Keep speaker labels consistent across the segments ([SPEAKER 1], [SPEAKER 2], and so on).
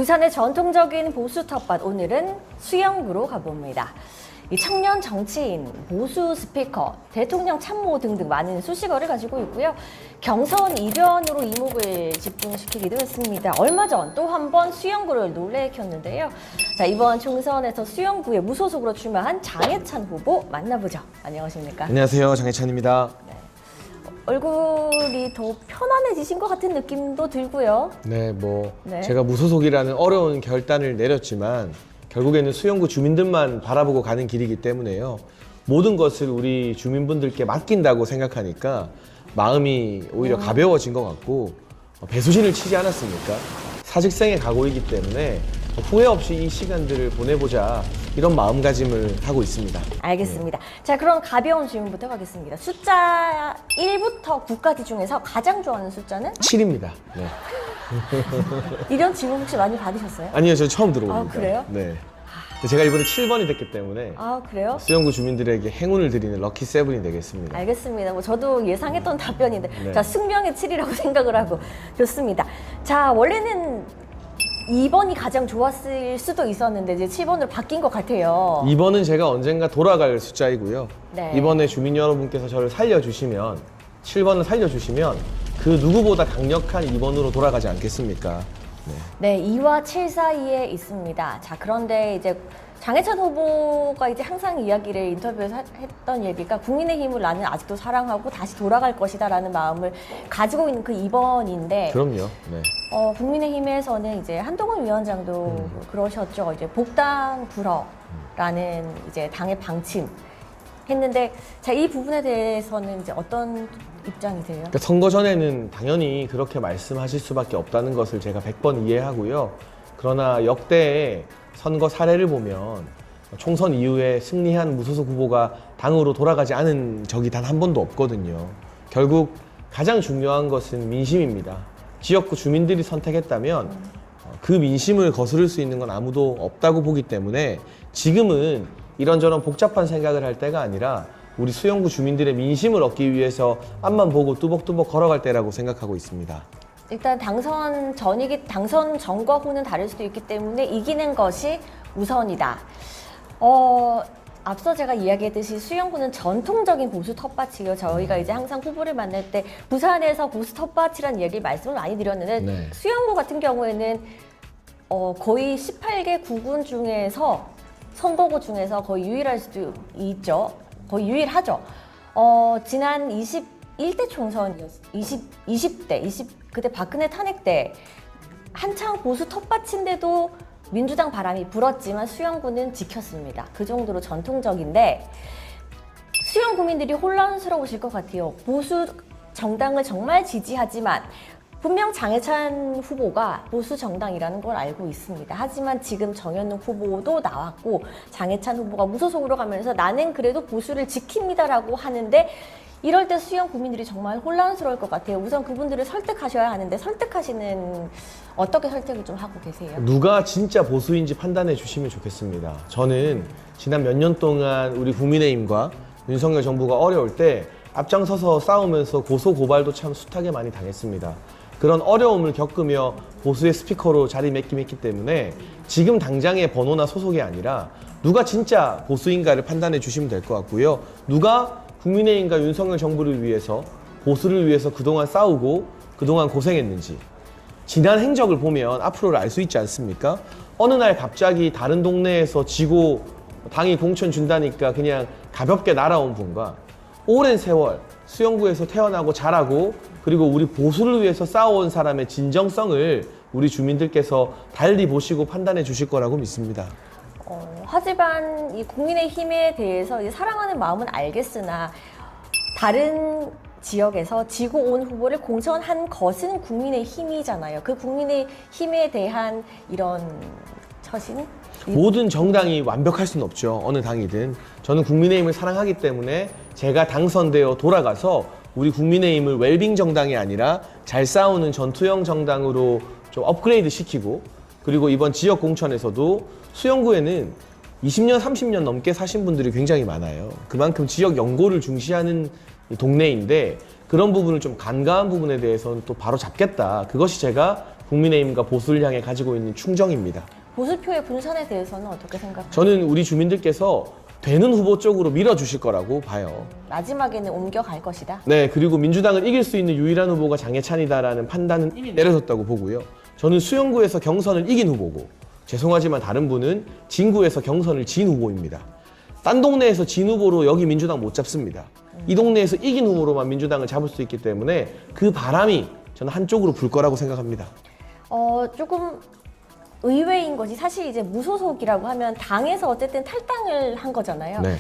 [SPEAKER 1] 부산의 전통적인 보수 텃밭, 오늘은 수영구로 가봅니다. 이 청년 정치인, 보수 스피커, 대통령 참모 등등 많은 수식어를 가지고 있고요. 경선 이변으로 이목을 집중시키기도 했습니다. 얼마 전 또 한 번 수영구를 놀래켰는데요. 자, 이번 총선에서 수영구에 무소속으로 출마한 장해찬 후보 만나보죠. 안녕하십니까?
[SPEAKER 2] 안녕하세요, 장해찬입니다.
[SPEAKER 1] 얼굴이 더 편안해지신 것 같은 느낌도 들고요.
[SPEAKER 2] 네,
[SPEAKER 1] 네.
[SPEAKER 2] 제가 무소속이라는 어려운 결단을 내렸지만 결국에는 수영구 주민들만 바라보고 가는 길이기 때문에요. 모든 것을 우리 주민분들께 맡긴다고 생각하니까 마음이 오히려 가벼워진 것 같고 배수진을 치지 않았습니까? 사직생의 각오이기 때문에 후회 없이 이 시간들을 보내보자 이런 마음가짐을 하고 있습니다.
[SPEAKER 1] 알겠습니다. 자, 그럼 가벼운 질문부터 가겠습니다. 숫자 1부터 9까지 중에서 가장 좋아하는 숫자는?
[SPEAKER 2] 7입니다. 네.
[SPEAKER 1] 이런 질문 혹시 많이 받으셨어요?
[SPEAKER 2] 아니요, 저 처음 들어봅니다.
[SPEAKER 1] 아, 그래요?
[SPEAKER 2] 네. 제가 이번에 7번이 됐기 때문에
[SPEAKER 1] 아, 그래요?
[SPEAKER 2] 수영구 주민들에게 행운을 드리는 럭키 세븐이 되겠습니다.
[SPEAKER 1] 알겠습니다. 저도 예상했던 답변인데,
[SPEAKER 2] 네.
[SPEAKER 1] 자, 승명의 7이라고 생각을 하고 좋습니다. 자, 원래는 2번이 가장 좋았을 수도 있었는데 이제 7번으로 바뀐 것 같아요.
[SPEAKER 2] 2번은 제가 언젠가 돌아갈 숫자이고요.
[SPEAKER 1] 네.
[SPEAKER 2] 이번에 주민 여러분께서 저를 살려주시면 7번을 살려주시면 그 누구보다 강력한 2번으로 돌아가지 않겠습니까?
[SPEAKER 1] 네, 2와 7 사이에 있습니다. 자, 그런데 이제 장해찬 후보가 이제 항상 이야기를 인터뷰에서 했던 얘기가 국민의힘을 나는 아직도 사랑하고 다시 돌아갈 것이다라는 마음을 가지고 있는 그 2번인데
[SPEAKER 2] 그럼요. 네.
[SPEAKER 1] 국민의힘에서는 이제 한동훈 위원장도 그러셨죠. 이제 복당 불허라는 이제 당의 방침 했는데, 자, 이 부분에 대해서는 이제 어떤 입장이세요?
[SPEAKER 2] 그러니까 선거 전에는 당연히 그렇게 말씀하실 수밖에 없다는 것을 제가 100번 이해하고요. 그러나 역대의 선거 사례를 보면 총선 이후에 승리한 무소속 후보가 당으로 돌아가지 않은 적이 단 한 번도 없거든요. 결국 가장 중요한 것은 민심입니다. 지역구 주민들이 선택했다면 그 민심을 거스를 수 있는 건 아무도 없다고 보기 때문에 지금은 이런저런 복잡한 생각을 할 때가 아니라 우리 수영구 주민들의 민심을 얻기 위해서 앞만 보고 뚜벅뚜벅 걸어갈 때라고 생각하고 있습니다.
[SPEAKER 1] 일단 당선 전과 후는 다를 수도 있기 때문에 이기는 것이 우선이다. 앞서 제가 이야기했듯이 수영구는 전통적인 보수 텃밭이요. 저희가 이제 항상 후보를 만날 때 부산에서 보수 텃밭이라는 얘기를 말씀을 많이 드렸는데,
[SPEAKER 2] 네.
[SPEAKER 1] 수영구 같은 경우에는 거의 18개 구군 중에서 선거구 중에서 거의 유일할 수도 있죠. 거의 유일하죠. 지난 21대 총선이었어요. 20대, 그때 박근혜 탄핵 때 한창 보수 텃밭인데도 민주당 바람이 불었지만 수영구는 지켰습니다. 그 정도로 전통적인데 수영 구민들이 혼란스러우실 것 같아요. 보수 정당을 정말 지지하지만 분명 장해찬 후보가 보수 정당이라는 걸 알고 있습니다. 하지만 지금 정현웅 후보도 나왔고 장해찬 후보가 무소속으로 가면서 나는 그래도 보수를 지킵니다라고 하는데, 이럴 때 수영 구민들이 정말 혼란스러울 것 같아요. 우선 그분들을 설득하셔야 하는데 어떻게 설득을 좀 하고 계세요?
[SPEAKER 2] 누가 진짜 보수인지 판단해 주시면 좋겠습니다. 저는 지난 몇 년 동안 우리 국민의힘과 윤석열 정부가 어려울 때 앞장서서 싸우면서 고소 고발도 참 숱하게 많이 당했습니다. 그런 어려움을 겪으며 보수의 스피커로 자리매김했기 때문에 지금 당장의 번호나 소속이 아니라 누가 진짜 보수인가를 판단해 주시면 될 것 같고요. 누가 국민의힘과 윤석열 정부를 위해서, 보수를 위해서 그동안 싸우고 그동안 고생했는지 지난 행적을 보면 앞으로를 알 수 있지 않습니까? 어느 날 갑자기 다른 동네에서 지고 당이 공천 준다니까 그냥 가볍게 날아온 분과 오랜 세월 수영구에서 태어나고 자라고 그리고 우리 보수를 위해서 싸워온 사람의 진정성을 우리 주민들께서 달리 보시고 판단해 주실 거라고 믿습니다.
[SPEAKER 1] 하지만 이 국민의힘에 대해서 이제 사랑하는 마음은 알겠으나 다른 지역에서 지고 온 후보를 공천한 것은 국민의힘이잖아요. 그 국민의힘에 대한 이런 처신?
[SPEAKER 2] 모든 정당이 완벽할 수는 없죠. 어느 당이든. 저는 국민의힘을 사랑하기 때문에 제가 당선되어 돌아가서 우리 국민의힘을 웰빙 정당이 아니라 잘 싸우는 전투형 정당으로 좀 업그레이드 시키고, 그리고 이번 지역 공천에서도 수영구에는 20년, 30년 넘게 사신 분들이 굉장히 많아요. 그만큼 지역 연고를 중시하는 동네인데 그런 부분을 좀 간과한 부분에 대해서는 또 바로 잡겠다. 그것이 제가 국민의힘과 보수를 향해 가지고 있는 충정입니다.
[SPEAKER 1] 보수표의 분산에 대해서는 어떻게 생각하세요?
[SPEAKER 2] 저는 우리 주민들께서 되는 후보 쪽으로 밀어주실 거라고 봐요.
[SPEAKER 1] 마지막에는 옮겨갈 것이다.
[SPEAKER 2] 네, 그리고 민주당을 이길 수 있는 유일한 후보가 장해찬이다라는 판단은 이미 내려졌다고 보고요. 저는 수영구에서 경선을 이긴 후보고, 죄송하지만 다른 분은 진구에서 경선을 진 후보입니다. 딴 동네에서 진 후보로 여기 민주당 못 잡습니다. 이 동네에서 이긴 후보로만 민주당을 잡을 수 있기 때문에 그 바람이 저는 한쪽으로 불 거라고 생각합니다.
[SPEAKER 1] 조금 의외인 것이 사실 이제 무소속이라고 하면 당에서 어쨌든 탈당을 한 거잖아요.
[SPEAKER 2] 네.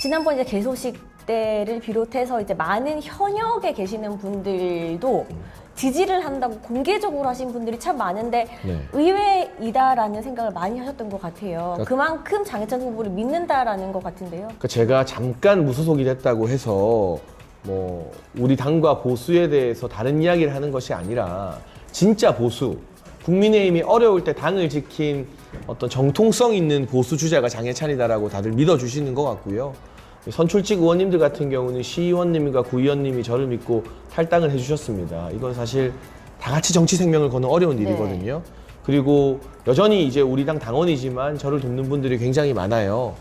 [SPEAKER 1] 지난번 이제 개소식 때를 비롯해서 이제 많은 현역에 계시는 분들도 지지를 한다고 공개적으로 하신 분들이 참 많은데
[SPEAKER 2] 네.
[SPEAKER 1] 의외이다라는 생각을 많이 하셨던 것 같아요.
[SPEAKER 2] 그러니까
[SPEAKER 1] 그만큼 장해찬 후보를 믿는다라는 것 같은데요.
[SPEAKER 2] 그러니까 제가 잠깐 무소속이 됐다고 해서 뭐 우리 당과 보수에 대해서 다른 이야기를 하는 것이 아니라 진짜 보수, 국민의힘이 어려울 때 당을 지킨 어떤 정통성 있는 보수 주자가 장해찬이다라고 다들 믿어주시는 것 같고요. 선출직 의원님들 같은 경우는 시의원님과 구의원님이 저를 믿고 탈당을 해주셨습니다. 이건 사실 다 같이 정치 생명을 거는 어려운 일이거든요. 그리고 여전히 이제 우리 당 당원이지만 저를 돕는 분들이 굉장히 많아요.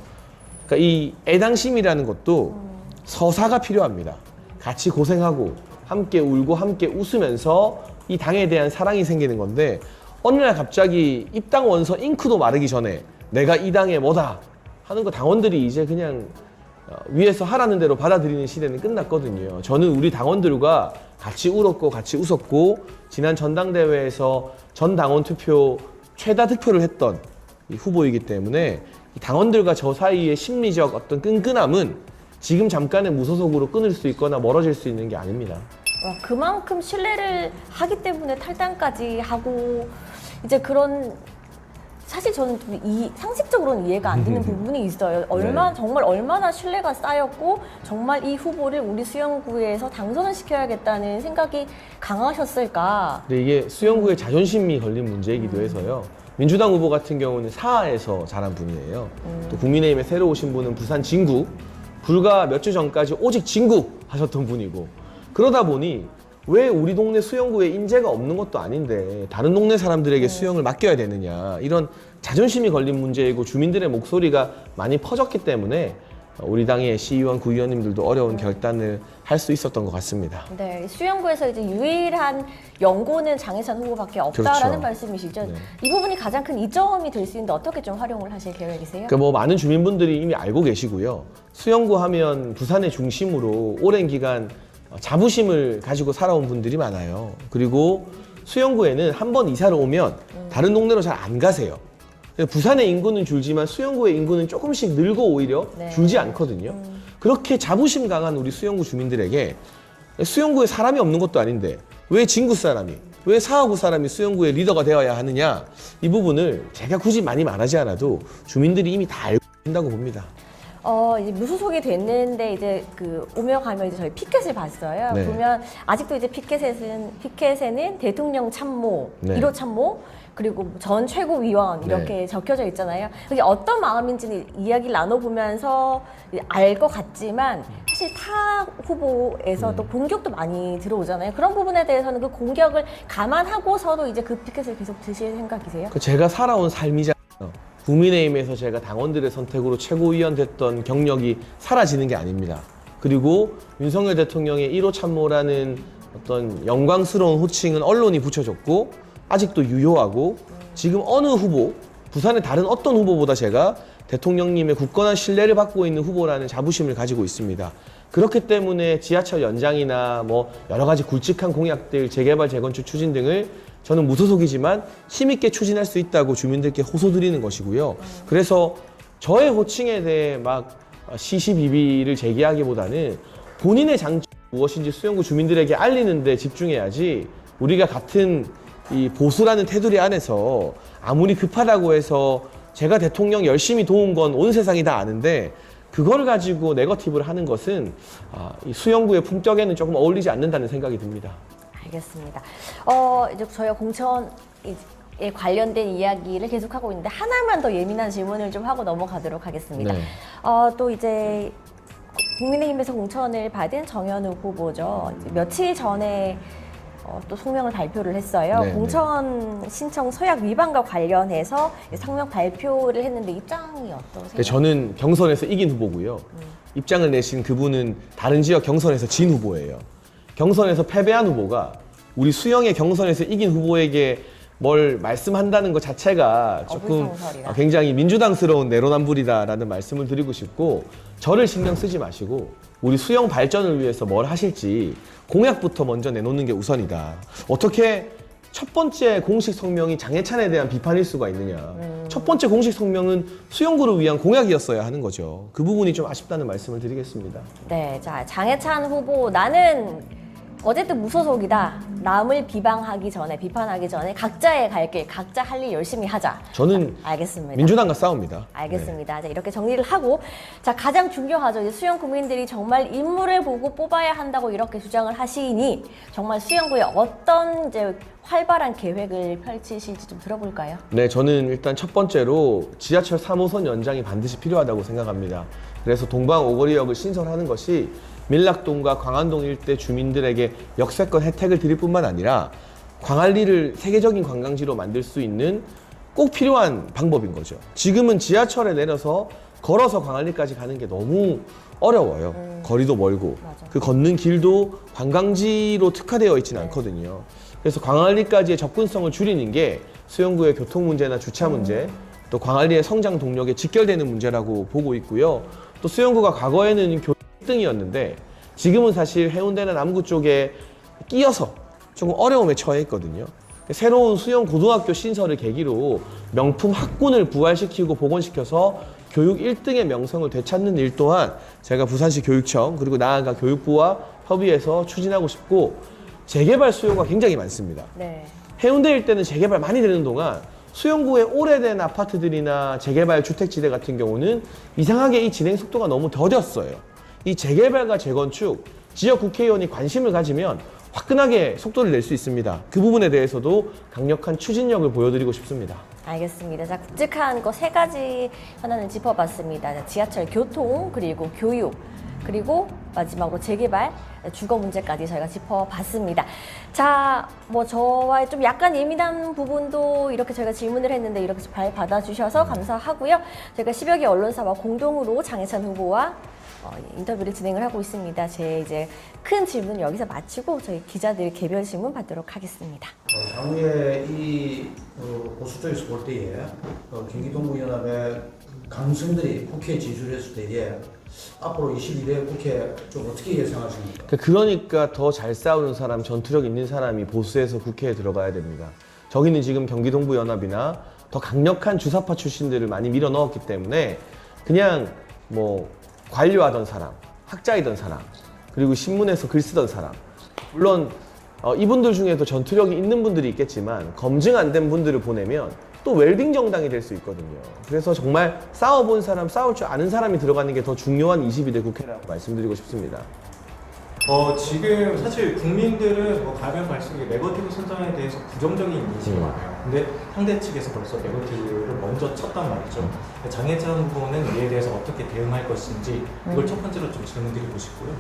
[SPEAKER 2] 그러니까 이 애당심이라는 것도 서사가 필요합니다. 같이 고생하고 함께 울고 함께 웃으면서 이 당에 대한 사랑이 생기는 건데, 어느 날 갑자기 입당 원서 잉크도 마르기 전에 내가 이 당의 뭐다 하는 거 당원들이 이제 그냥 위에서 하라는 대로 받아들이는 시대는 끝났거든요. 저는 우리 당원들과 같이 울었고 같이 웃었고, 지난 전당대회에서 전 당원 투표 최다 득표를 했던 이 후보이기 때문에 이 당원들과 저 사이의 심리적 어떤 끈끈함은 지금 잠깐의 무소속으로 끊을 수 있거나 멀어질 수 있는 게 아닙니다.
[SPEAKER 1] 그만큼 신뢰를 하기 때문에 탈당까지 하고 이제 그런, 사실 저는 좀 상식적으로는 이해가 안 되는 부분이 있어요. 정말 얼마나 신뢰가 쌓였고 정말 이 후보를 우리 수영구에서 당선을 시켜야겠다는 생각이 강하셨을까.
[SPEAKER 2] 근데 이게 수영구의 자존심이 걸린 문제이기도 해서요. 민주당 후보 같은 경우는 사하에서 자란 분이에요. 또 국민의힘에 새로 오신 분은 부산 진구, 불과 몇 주 전까지 오직 진구 하셨던 분이고, 그러다 보니 왜 우리 동네 수영구에 인재가 없는 것도 아닌데 다른 동네 사람들에게 수영을 맡겨야 되느냐, 이런 자존심이 걸린 문제이고 주민들의 목소리가 많이 퍼졌기 때문에 우리 당의 시의원, 구의원님들도 어려운 결단을 할 수 있었던 것 같습니다.
[SPEAKER 1] 네, 수영구에서 이제 유일한 연고는 장해찬 후보밖에 없다라는
[SPEAKER 2] 그렇죠.
[SPEAKER 1] 말씀이시죠.
[SPEAKER 2] 네.
[SPEAKER 1] 이 부분이 가장 큰 이점이 될 수 있는데 어떻게 좀 활용을 하실 계획이세요?
[SPEAKER 2] 그러니까 뭐 많은 주민분들이 이미 알고 계시고요. 수영구 하면 부산의 중심으로 오랜 기간 자부심을 가지고 살아온 분들이 많아요. 그리고 수영구에는 한 번 이사를 오면 다른 동네로 잘 안 가세요. 부산의 인구는 줄지만 수영구의 인구는 조금씩 늘고 오히려
[SPEAKER 1] 네.
[SPEAKER 2] 줄지 않거든요. 그렇게 자부심 강한 우리 수영구 주민들에게 수영구에 사람이 없는 것도 아닌데 왜 진구 사람이, 왜 사하구 사람이 수영구의 리더가 되어야 하느냐, 이 부분을 제가 굳이 많이 말하지 않아도 주민들이 이미 다 알고 있다고 봅니다.
[SPEAKER 1] 이제 무소속이 됐는데 이제 오며 가며 이제 저희 피켓을 봤어요.
[SPEAKER 2] 네.
[SPEAKER 1] 보면 아직도 이제 피켓에는 대통령 참모,
[SPEAKER 2] 네.
[SPEAKER 1] 1호 참모, 그리고 전 최고위원 이렇게
[SPEAKER 2] 네.
[SPEAKER 1] 적혀져 있잖아요. 그게 어떤 마음인지 이야기를 나눠보면서 알 것 같지만 사실 타 후보에서 또 공격도 많이 들어오잖아요. 그런 부분에 대해서는 그 공격을 감안하고서도 이제 그 피켓을 계속 드실 생각이세요?
[SPEAKER 2] 제가 살아온 삶이잖아요. 국민의힘에서 제가 당원들의 선택으로 최고위원 됐던 경력이 사라지는 게 아닙니다. 그리고 윤석열 대통령의 1호 참모라는 어떤 영광스러운 호칭은 언론이 붙여줬고 아직도 유효하고, 지금 어느 후보, 부산의 다른 어떤 후보보다 제가 대통령님의 굳건한 신뢰를 받고 있는 후보라는 자부심을 가지고 있습니다. 그렇기 때문에 지하철 연장이나 뭐 여러 가지 굵직한 공약들, 재개발, 재건축 추진 등을 저는 무소속이지만 힘있게 추진할 수 있다고 주민들께 호소드리는 것이고요. 그래서 저의 호칭에 대해 막 시시비비를 제기하기보다는 본인의 장점이 무엇인지 수영구 주민들에게 알리는 데 집중해야지, 우리가 같은 이 보수라는 테두리 안에서 아무리 급하다고 해서 제가 대통령 열심히 도운 건 온 세상이 다 아는데 그걸 가지고 네거티브를 하는 것은 이 수영구의 품격에는 조금 어울리지 않는다는 생각이 듭니다.
[SPEAKER 1] 알겠습니다. 이제 저희가 공천에 관련된 이야기를 계속하고 있는데 하나만 더 예민한 질문을 좀 하고 넘어가도록 하겠습니다.
[SPEAKER 2] 네.
[SPEAKER 1] 또 이제 국민의힘에서 공천을 받은 정현욱 후보죠. 이제 며칠 전에 또 성명을 발표를 했어요.
[SPEAKER 2] 네네.
[SPEAKER 1] 공천 신청 서약 위반과 관련해서 성명 발표를 했는데 입장이 어떠세요?
[SPEAKER 2] 네, 저는 경선에서 이긴 후보고요. 입장을 내신 그분은 다른 지역 경선에서 진 후보예요. 경선에서 패배한 후보가 우리 수영의 경선에서 이긴 후보에게 뭘 말씀한다는 것 자체가 조금
[SPEAKER 1] 어불성설이다.
[SPEAKER 2] 굉장히 민주당스러운 내로남불이다라는 말씀을 드리고 싶고, 저를 신경 쓰지 마시고 우리 수영 발전을 위해서 뭘 하실지 공약부터 먼저 내놓는 게 우선이다. 어떻게 첫 번째 공식 성명이 장해찬에 대한 비판일 수가 있느냐. 첫 번째 공식 성명은 수영구를 위한 공약이었어야 하는 거죠. 그 부분이 좀 아쉽다는 말씀을 드리겠습니다.
[SPEAKER 1] 네, 자 장해찬 후보, 나는 어쨌든 무소속이다. 남을 비방하기 전에, 비판하기 전에 각자의 갈 길, 각자 할 일 열심히 하자.
[SPEAKER 2] 저는
[SPEAKER 1] 알겠습니다.
[SPEAKER 2] 민주당과 싸웁니다.
[SPEAKER 1] 알겠습니다. 자, 이렇게 정리를 하고, 자, 가장 중요하죠. 이제 수영 국민들이 정말 인물을 보고 뽑아야 한다고 이렇게 주장을 하시니 정말 수영구에 어떤 이제 활발한 계획을 펼치실지 좀 들어볼까요?
[SPEAKER 2] 네, 저는 일단 첫 번째로 지하철 3호선 연장이 반드시 필요하다고 생각합니다. 그래서 동방 오거리역을 신설하는 것이 밀락동과 광안동 일대 주민들에게 역세권 혜택을 드릴 뿐만 아니라 광안리를 세계적인 관광지로 만들 수 있는 꼭 필요한 방법인 거죠. 지금은 지하철에 내려서 걸어서 광안리까지 가는 게 너무 어려워요. 거리도 멀고
[SPEAKER 1] 맞아.
[SPEAKER 2] 그 걷는 길도 관광지로 특화되어 있지는 않거든요. 그래서 광안리까지의 접근성을 줄이는 게 수영구의 교통 문제나 주차 문제, 또 광안리의 성장 동력에 직결되는 문제라고 보고 있고요. 또 수영구가 과거에는 교육 1등이었는데 지금은 사실 해운대나 남구 쪽에 끼어서 조금 어려움에 처해 있거든요. 새로운 수영 고등학교 신설을 계기로 명품 학군을 부활시키고 복원시켜서 교육 1등의 명성을 되찾는 일 또한 제가 부산시 교육청 그리고 나아가 교육부와 협의해서 추진하고 싶고, 재개발 수요가 굉장히 많습니다.
[SPEAKER 1] 네.
[SPEAKER 2] 해운대 일대는 재개발 많이 되는 동안 수영구의 오래된 아파트들이나 재개발 주택지대 같은 경우는 이상하게 이 진행 속도가 너무 더뎠어요. 이 재개발과 재건축, 지역 국회의원이 관심을 가지면 화끈하게 속도를 낼 수 있습니다. 그 부분에 대해서도 강력한 추진력을 보여드리고 싶습니다.
[SPEAKER 1] 알겠습니다. 자, 굵직한 거 세 가지 하나는 짚어봤습니다. 자, 지하철 교통, 그리고 교육, 그리고 마지막으로 재개발, 주거 문제까지 저희가 짚어봤습니다. 자, 뭐 저와의 좀 약간 예민한 부분도 이렇게 저희가 질문을 했는데 이렇게 잘 받아주셔서 감사하고요. 저희가 10여 개 언론사와 공동으로 장해찬 후보와 인터뷰를 진행을 하고 있습니다. 제 이제 큰 질문은 여기서 마치고 저희 기자들 개별 질문 받도록 하겠습니다.
[SPEAKER 3] 향후에 이 보수 쪽에서 볼 때에 경기동부연합의 강성들이 국회에 진출했을 때에 앞으로 21대 국회 좀 어떻게 예상하십니까?
[SPEAKER 2] 그러니까 더 잘 싸우는 사람, 전투력 있는 사람이 보수에서 국회에 들어가야 됩니다. 저기는 지금 경기동부연합이나 더 강력한 주사파 출신들을 많이 밀어 넣었기 때문에 그냥 뭐 관료하던 사람, 학자이던 사람, 그리고 신문에서 글 쓰던 사람, 물론 이분들 중에도 전투력이 있는 분들이 있겠지만 검증 안 된 분들을 보내면 또 웰빙 정당이 될 수 있거든요. 그래서 정말 싸워본 사람, 싸울 줄 아는 사람이 들어가는 게 더 중요한 22대 국회라고 말씀드리고 싶습니다.
[SPEAKER 4] 지금 사실 국민들은 가변 발생의 네거티브 선정에 대해서 부정적인 인식이 많아요. 근데 상대 측에서 벌써 네거티브를 먼저 쳤단 말이죠. 장해찬 후보는 이에 대해서 어떻게 대응할 것인지 이걸 첫 번째로 좀 질문드리고 싶고요.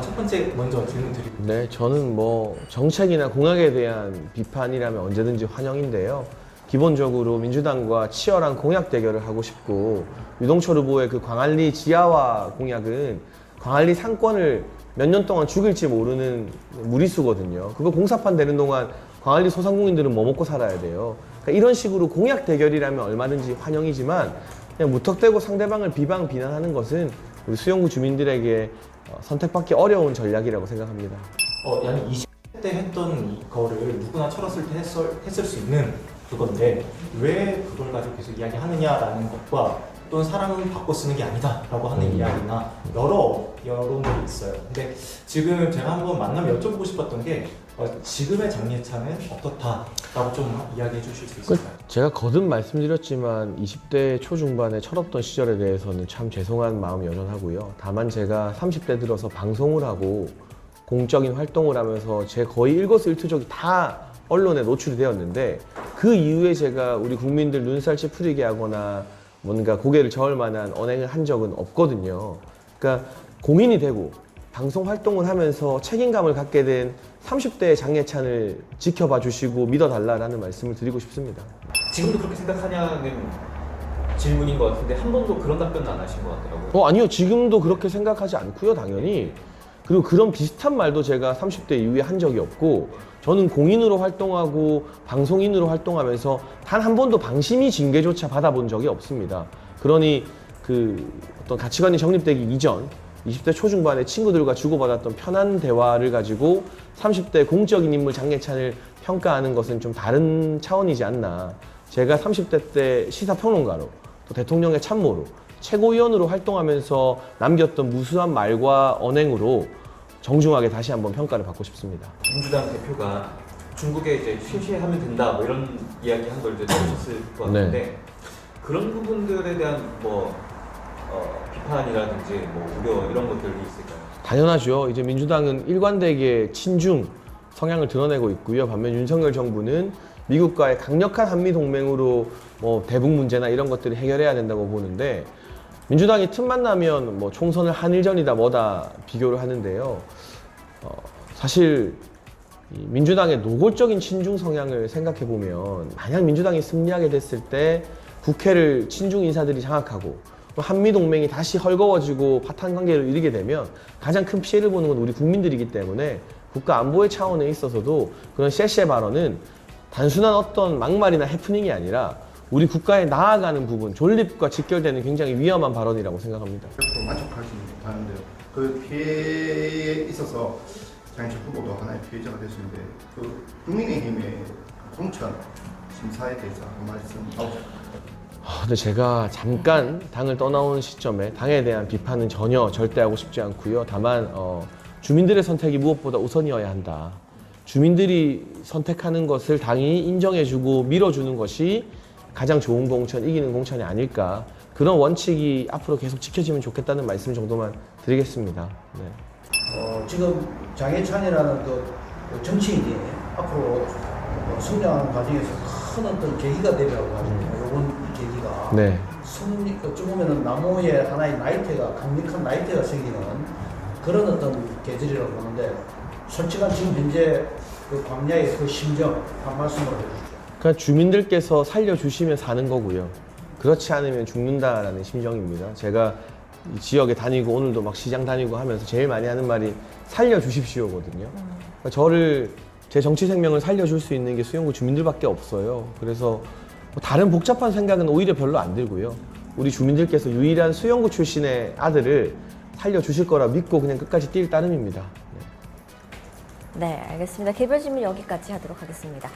[SPEAKER 4] 첫 번째 먼저 질문드리고.
[SPEAKER 2] 네, 저는 뭐 정책이나 공약에 대한 비판이라면 언제든지 환영인데요. 기본적으로 민주당과 치열한 공약 대결을 하고 싶고, 유동철 후보의 그 광안리 지하화 공약은 광안리 상권을 몇 년 동안 죽일지 모르는 무리수거든요. 그거 공사판 되는 동안 광안리 소상공인들은 뭐 먹고 살아야 돼요. 그러니까 이런 식으로 공약 대결이라면 얼마든지 환영이지만 그냥 무턱대고 상대방을 비방 비난하는 것은 우리 수영구 주민들에게 선택받기 어려운 전략이라고 생각합니다.
[SPEAKER 4] 약 20대 때 했던 거를 누구나 철없을 때 했을 수 있는 그건데 왜 그걸 가지고 계속 이야기하느냐라는 것과 또는 사람은 바꿔 쓰는 게 아니다 라고 하는 이야기나 여러 여론들이 있어요. 근데 지금 제가 한번 만나면 여쭤보고 싶었던 게 지금의 장해찬은 어떻다라고 좀 이야기해 주실 수 있을까요?
[SPEAKER 2] 제가 거듭 말씀드렸지만 20대 초중반의 철없던 시절에 대해서는 참 죄송한 마음이 여전하고요. 다만 제가 30대 들어서 방송을 하고 공적인 활동을 하면서 제 거의 일거수일투족이 다 언론에 노출이 되었는데, 그 이후에 제가 우리 국민들 눈살 찌푸리게 하거나 뭔가 고개를 저을 만한 언행을 한 적은 없거든요. 그러니까 공인이 되고 방송 활동을 하면서 책임감을 갖게 된 30대의 장예찬을 지켜봐 주시고 믿어달라라는 말씀을 드리고 싶습니다.
[SPEAKER 5] 지금도 그렇게 생각하냐는 질문인 것 같은데 한 번도 그런 답변은 안 하신 것 같더라고요.
[SPEAKER 2] 아니요. 지금도 그렇게 생각하지 않고요, 당연히. 그리고 그런 비슷한 말도 제가 30대 이후에 한 적이 없고, 저는 공인으로 활동하고 방송인으로 활동하면서 단 한 번도 방심이 징계조차 받아본 적이 없습니다. 그러니 그 어떤 가치관이 정립되기 이전 20대 초중반의 친구들과 주고받았던 편한 대화를 가지고 30대 공적인 인물 장예찬을 평가하는 것은 좀 다른 차원이지 않나. 제가 30대 때 시사평론가로 또 대통령의 참모로 최고위원으로 활동하면서 남겼던 무수한 말과 언행으로 정중하게 다시 한번 평가를 받고 싶습니다.
[SPEAKER 5] 민주당 대표가 중국에 이제 쉐쉐하면 된다 뭐 이런 이야기 한 걸 이제 들으셨을 것 같은데 그런 부분들에 대한 뭐 비판이라든지 뭐 우려 이런 것들이 있을까요?
[SPEAKER 2] 당연하죠. 이제 민주당은 일관되게 친중 성향을 드러내고 있고요. 반면 윤석열 정부는 미국과의 강력한 한미 동맹으로 뭐 대북 문제나 이런 것들을 해결해야 된다고 보는데, 민주당이 틈만 나면 뭐 총선을 한일전이다 뭐다 비교를 하는데요. 사실 이 민주당의 노골적인 친중 성향을 생각해 보면, 만약 민주당이 승리하게 됐을 때 국회를 친중 인사들이 장악하고 한미 동맹이 다시 헐거워지고 파탄 관계를 이르게 되면 가장 큰 피해를 보는 건 우리 국민들이기 때문에 국가 안보의 차원에 있어서도 그런 쎄쎄 발언은 단순한 어떤 막말이나 해프닝이 아니라 우리 국가에 나아가는 부분, 존립과 직결되는 굉장히 위험한 발언이라고 생각합니다.
[SPEAKER 6] 만족하지 못하는데요. 그 피해에 있어서 장애철 후보도 하나의 피해자가 됐는데, 그 국민의힘의 공천 심사에 대해서 한 말씀 하고
[SPEAKER 2] 근데 제가 잠깐 당을 떠나온 시점에 당에 대한 비판은 전혀 절대 하고 싶지 않고요. 다만 주민들의 선택이 무엇보다 우선이어야 한다. 주민들이 선택하는 것을 당이 인정해주고 밀어주는 것이 가장 좋은 공천, 이기는 공천이 아닐까. 그런 원칙이 앞으로 계속 지켜지면 좋겠다는 말씀 정도만 드리겠습니다. 네.
[SPEAKER 3] 지금 장해찬이라는 그 정치인이 앞으로 성장하는 과정에서 큰 어떤 계기가 되려고 하거든요. 이번 계기가
[SPEAKER 2] 네.
[SPEAKER 3] 승리, 어찌 보면은 나무에 하나의 나이테가, 강력한 나이테가 생기는 그런 어떤 계절이라고 보는데, 솔직한 지금 현재 그 광야의 그 심정 한 말씀을 해주시죠.
[SPEAKER 2] 그러니까 주민들께서 살려주시면 사는 거고요. 그렇지 않으면 죽는다라는 심정입니다. 제가 이 지역에 다니고 오늘도 막 시장 다니고 하면서 제일 많이 하는 말이 살려주십시오거든요. 그러니까 저를, 제 정치 생명을 살려줄 수 있는 게 수영구 주민들밖에 없어요. 그래서 뭐 다른 복잡한 생각은 오히려 별로 안 들고요. 우리 주민들께서 유일한 수영구 출신의 아들을 살려주실 거라 믿고 그냥 끝까지 뛸 따름입니다.
[SPEAKER 1] 네, 알겠습니다. 개별 질문 여기까지 하도록 하겠습니다.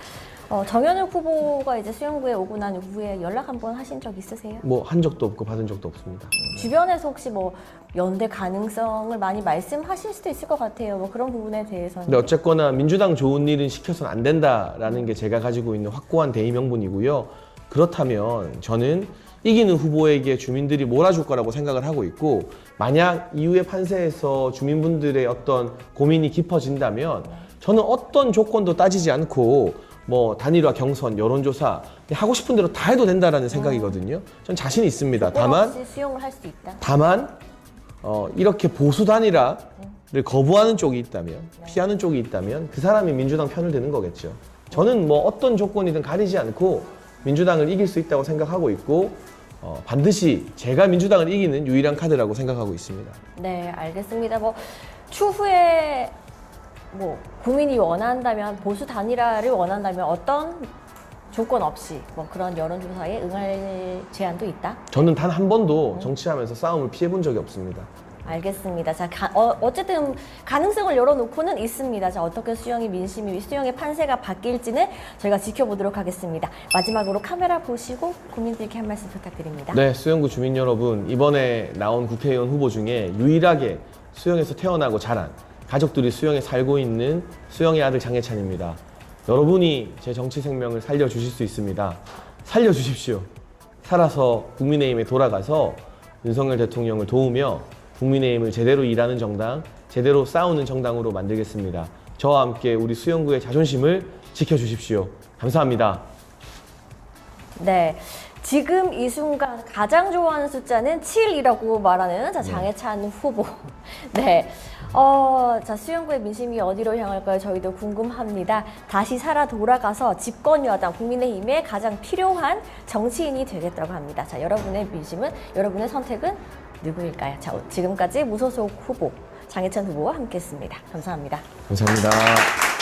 [SPEAKER 1] 정현욱 후보가 이제 수영구에 오고 난 후에 연락 한번 하신 적 있으세요?
[SPEAKER 2] 뭐 한 적도 없고 받은 적도 없습니다.
[SPEAKER 1] 주변에서 혹시 뭐 연대 가능성을 많이 말씀하실 수도 있을 것 같아요. 뭐 그런 부분에 대해서는.
[SPEAKER 2] 근데 어쨌거나 민주당 좋은 일은 시켜서는 안 된다라는 게 제가 가지고 있는 확고한 대의 명분이고요. 그렇다면 저는 이기는 후보에게 주민들이 몰아줄 거라고 생각을 하고 있고, 만약 이후의 판세에서 주민분들의 어떤 고민이 깊어진다면 저는 어떤 조건도 따지지 않고 뭐 단일화, 경선, 여론조사 하고 싶은 대로 다 해도 된다라는 생각이거든요. 전 자신 있습니다. 다만
[SPEAKER 1] 수용을 할 수 있다.
[SPEAKER 2] 이렇게 보수 단일화를 거부하는 쪽이 있다면, 피하는 쪽이 있다면 그 사람이 민주당 편을 드는 거겠죠. 저는 뭐 어떤 조건이든 가리지 않고 민주당을 이길 수 있다고 생각하고 있고, 반드시 제가 민주당을 이기는 유일한 카드라고 생각하고 있습니다.
[SPEAKER 1] 네, 알겠습니다. 뭐 추후에 뭐 국민이 원한다면, 보수 단일화를 원한다면 어떤 조건 없이 뭐 그런 여론조사에 응할 제안도 있다?
[SPEAKER 2] 저는 단 한 번도 정치하면서 싸움을 피해본 적이 없습니다.
[SPEAKER 1] 알겠습니다. 자, 어쨌든 가능성을 열어놓고는 있습니다. 자, 어떻게 수영의 민심이, 수영의 판세가 바뀔지는 저희가 지켜보도록 하겠습니다. 마지막으로 카메라 보시고 국민들께 한 말씀 부탁드립니다.
[SPEAKER 2] 네, 수영구 주민 여러분, 이번에 나온 국회의원 후보 중에 유일하게 수영에서 태어나고 자란, 가족들이 수영에 살고 있는 수영의 아들 장예찬입니다. 여러분이 제 정치 생명을 살려주실 수 있습니다. 살려주십시오. 살아서 국민의힘에 돌아가서 윤석열 대통령을 도우며 국민의힘을 제대로 일하는 정당, 제대로 싸우는 정당으로 만들겠습니다. 저와 함께 우리 수영구의 자존심을 지켜주십시오. 감사합니다.
[SPEAKER 1] 네. 지금 이 순간 가장 좋아하는 숫자는 7이라고 말하는 장해찬 후보. 네. 자, 수영구의 민심이 어디로 향할까요? 저희도 궁금합니다. 다시 살아 돌아가서 집권 여당 국민의힘에 가장 필요한 정치인이 되겠다고 합니다. 자, 여러분의 민심은, 여러분의 선택은 누구일까요? 자, 지금까지 무소속 후보 장해찬 후보와 함께했습니다. 감사합니다.
[SPEAKER 2] 감사합니다.